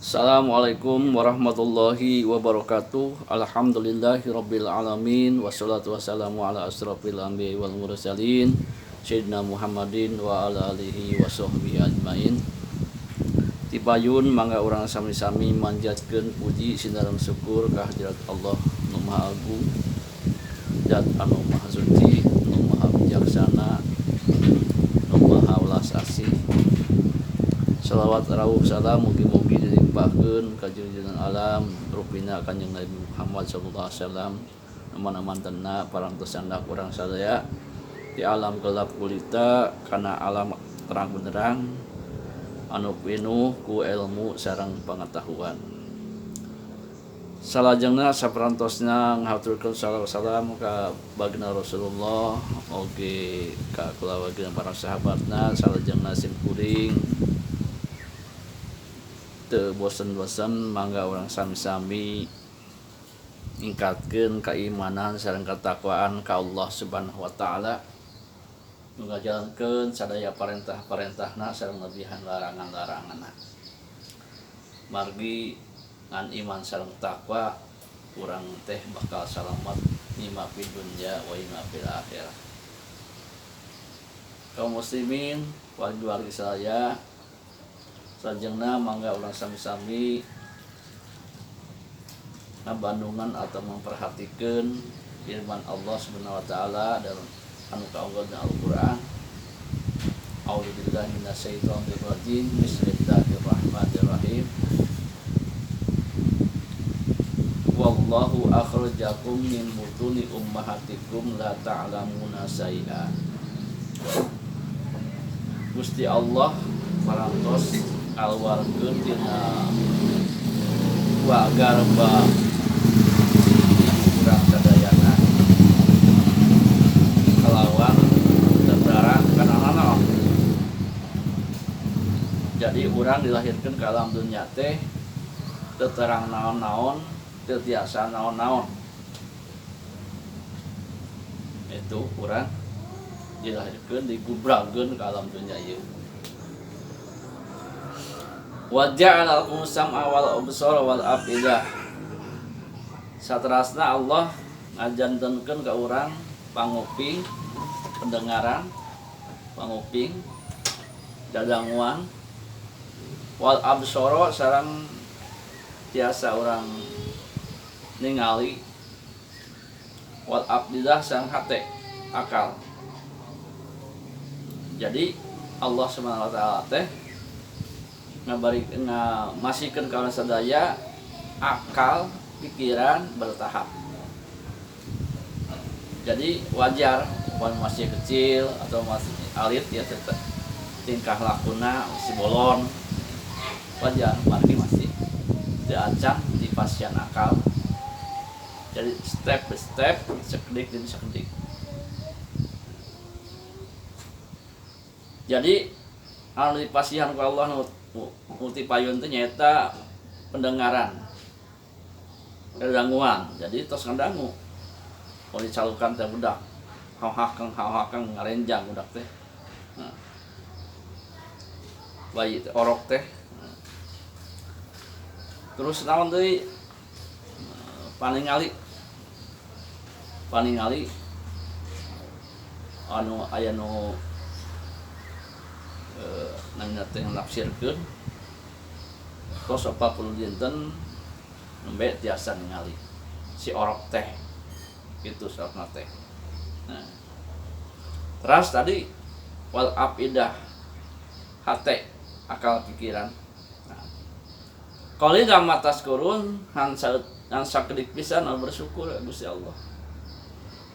Assalamualaikum warahmatullahi wabarakatuh. Alhamdulillahirabbil alamin wassalatu wassalamu ala asrofil anbiya'i wal mursalin sayyidina Muhammadin wa ala alihi washabbihi ajmain. Tipayun mangga urang sami-sami manjatkeun puji sinaran syukur ka hadirat Allah nu Maha Agung, zat anu maha suci, nu maha bijaksana, nu maha welas asih. Salawat rawuh salam mugi-mugi dilimpahkeun ka junjungan alam rupina Kanjeng Nabi Muhammad sallallahu alaihi wasallam, aman-amantenna parantos sandak urang sadaya di alam gelap gulita kana alam terang benderang anu pinuh ku ilmu sareng pangetahuan. Salajengna saperantosna ngahaturkeun salawat salam ka baginda Rasulullah oge ka kulawarga para sahabatna, salajengna sim kuring teu bosen-bosen mangga urang sami-sami ningkatkeun keimanan sareng ketakwaan ka Allah Subhanahu wa taala, nu ngajalankeun sadaya parentah-parentahna sareng lebihan larangan-laranganna. Margi ngan iman sareng takwa urang teh bakal salamet nima fid dunya wa ima fil akhirah. Kaum muslimin wargi-wargi saya, sajengna mangga urang sami-sami ngabandungan atau memperhatikan firman Allah Subhanahu wa taala dalam anu kaunggalna Al-Qur'an. A'udzubillahi minasyaitonir rajim. Bismillahirrahmanirrahim. Wallahu akhrajakum min butuni ummahatikum la ta'lamuna syai'a. Gusti Allah parantos alwarkeun tina wagarba urang sadayana kalawan terdarah kana naon. Jadi urang dilahirkeun ka alam dunya teh teu terang naon-naon, teu tiasa naon-naon. Itu urang dilahirkeun digubrageun ka alam dunya ieu. Wa ja'ala lakum sam'a wal absara wal afidah. Saterasna Allah ngajantenkeun ka urang panguping, pendengaran, panguping, dadanguan, wal absara sareng tiasa urang ningali, wal afidah sareng hate, akal. Jadi Allah Subhanahu wa taala teh masihkeun ka urang sadaya akal, pikiran bertahap. Jadi wajar wan masih kecil atau masih alit ya tetap tingkah lakuna masih bolon. Wajar margi masih diancam di pasien akal. Jadi step by step, sekedik demi sekedik. Jadi anu dipasihan ku Allah multi payun itu nyata pendengaran, kedanguan. Jadi tos ngedangu mau dicalukan teh budak hauhakang ngarenjang budak teh bayi teh orok teh. Terus naon deui paningali anu aya nu nanya teh nafsirkeun tos 40 dinten nembe tiasa ningali si orok teh gitu salatna teh. Nah, terus tadi wal afidah hate, akal pikiran. Nah, qalila mataskurun han sakedik pisan bersyukur Gusti Allah.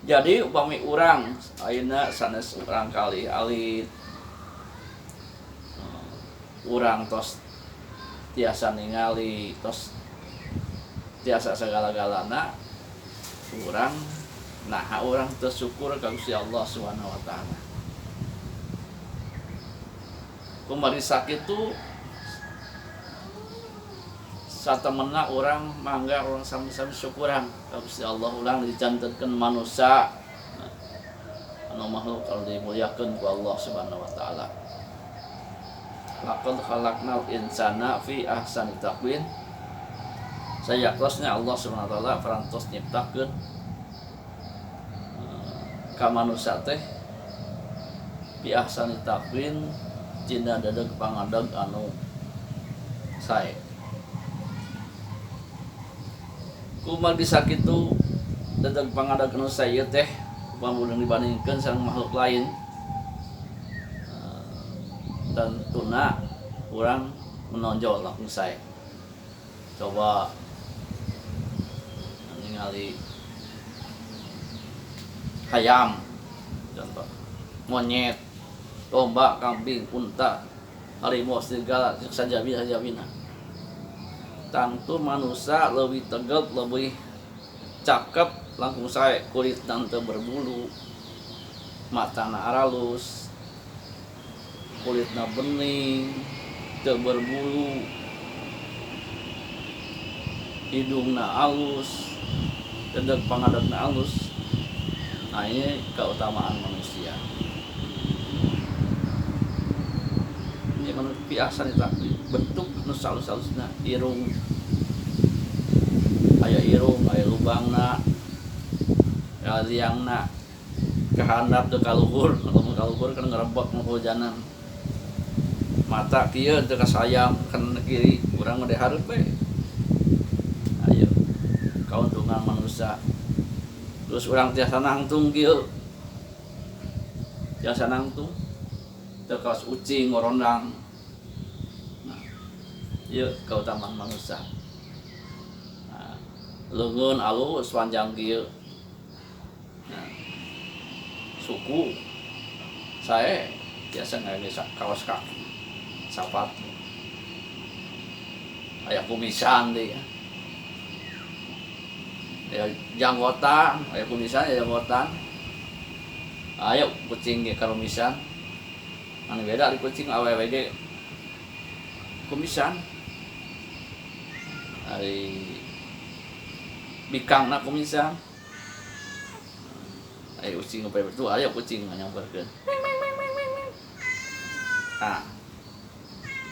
Jadi upami urang ayeuna sanes urang kali alit urang tos tiasa ningali, tos tiasa segala-galana urang urang teu syukur ka Gusti Allah Subhanahu wa taala. Kumari sakitu satemena urang mangga urang sami-sami syukuran ka Gusti Allah, ulang dicantenkeun manusia anu makhluk anu dimuliakeun ku Allah Subhanahu wa taala. laqad khalaqnal insana fi ahsani taqwim. Sayaktosna Allah Subhanahu wa taala parantos nyiptakeun ka manusia teh fi ahsani taqwim cina dadeg pangadeg anu sae. Kumaha disakitu dadeg pangadeg anu sae teh umpama dibandingkeun sareng makhluk lain, dan tuna kurang menonjol langsung sae. Coba ningali hayam contoh, monyet, domba, kambing, unta, harimau, serigala, sajabina. Tentu manusia lebih tegap, lebih cakep, langsung sae kulit dan teu berbulu, matana aralus, kulitna bening, teu berbulu, hidungna alus, dedeg pangadegna alus. Nah, ini keutamaan manusia. Ini menurut biasa nih, bentuk nu salus-salusna irung, aya irung, aya lubangna, aya liangna, kahandap teu kaluhur, lamun kaluhur kan ngarebek hujanan. Mata kieu teu kasayam kan kiri, urang mah hareup we. Ayo, kauntungan manusia. Terus urang tiasa nangtung kieu. Tiasa nangtung. Teu kaos ucing ngorondang. Nah, ieu keutamaan manusia. Nah, leungeun alus panjang kieu. Nah, suku sae biasa ngage kaos kaki, sepatu. Aya kumisan deui ya. Ya janggotan, aya kumisan, aya janggotan. Ayo kucing ge karumisan. Anu beda di kucing awewe ge kumisan. Ari bikangna kumisan. Ayo kucing apa betul, ayo kucing nyamperkeun. Nah,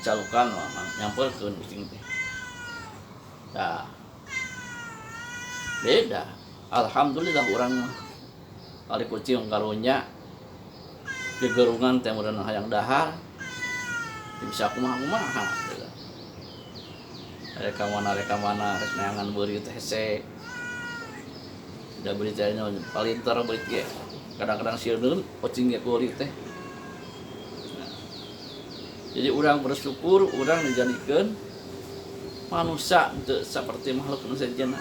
calukan mah nyamperkeun kucing teh. Nah, beda. Alhamdulillah urang mah ari kucing karunya gegerungan teh urang hayang dahar bisa kumaha-kumaha. Reka mana rek neangan beuri teh hese. Da beuri teh palinter beuri ge. Kadang-kadang sieun kucing ge kulit teh. Jadi urang bersyukur urang dijadikeun manusia teu saperti makhluk nu sejenna.